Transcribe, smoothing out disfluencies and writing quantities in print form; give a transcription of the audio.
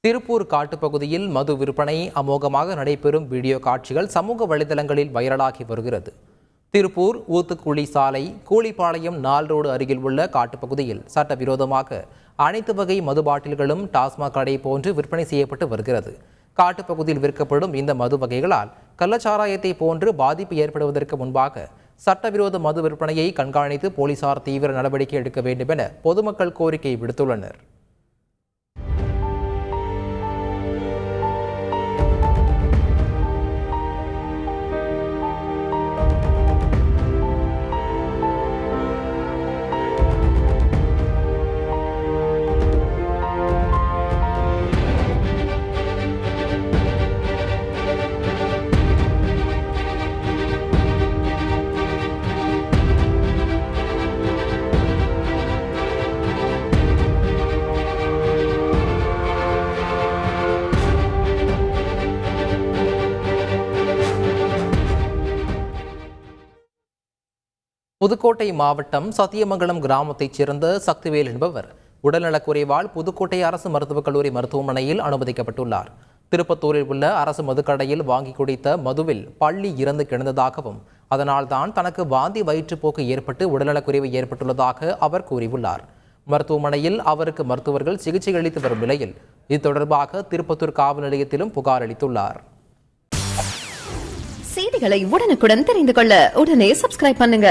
திருப்பூர் காட்டுப்பகுதியில் மது விற்பனை அமோகமாக நடைபெறும் வீடியோ காட்சிகள் சமூக வலைதளங்களில் வைரலாகி வருகிறது. திருப்பூர் ஊத்துக்குழி சாலை கூலிப்பாளையம் நால் ரோடு அருகில் உள்ள காட்டுப்பகுதியில் சட்டவிரோதமாக அனைத்து வகை மது பாட்டில்களும் டாஸ்மாக் கடை போன்று விற்பனை செய்யப்பட்டு வருகிறது. காட்டுப்பகுதியில் விற்கப்படும் இந்த மது வகைகளால் கள்ளச்சாராயத்தை போன்று பாதிப்பு ஏற்படுவதற்கு முன்பாக சட்டவிரோத மது விற்பனையை கண்காணித்து போலீசார் தீவிர நடவடிக்கை எடுக்க வேண்டும் என பொதுமக்கள் கோரிக்கை விடுத்துள்ளனர். புதுக்கோட்டை மாவட்டம் சத்தியமங்கலம் கிராமத்தைச் சேர்ந்த சக்திவேல் என்பவர் உடல்நலக்குறைவால் புதுக்கோட்டை அரசு மருத்துவக் கல்லூரி மருத்துவமனையில் அனுமதிக்கப்பட்டுள்ளார். திருப்பத்தூரில் உள்ள அரசு மதுக்கடையில் வாங்கி குடித்த மதுவில் பள்ளி இறந்து கிடந்ததாகவும் அதனால்தான் தனக்கு வாந்தி வயிற்றுப்போக்கு ஏற்பட்டு உடல்நலக்குறைவு ஏற்பட்டுள்ளதாக அவர் கூறியுள்ளார். மருத்துவமனையில் அவருக்கு மருத்துவர்கள் சிகிச்சை அளித்து வரும் நிலையில் இது தொடர்பாக திருப்பத்தூர் காவல் நிலையத்திலும் புகார் அளித்துள்ளார். செய்திகளை உடனுக்குடன் தெரிந்து கொள்ள உடனே சப்ஸ்கிரைப் பண்ணுங்க.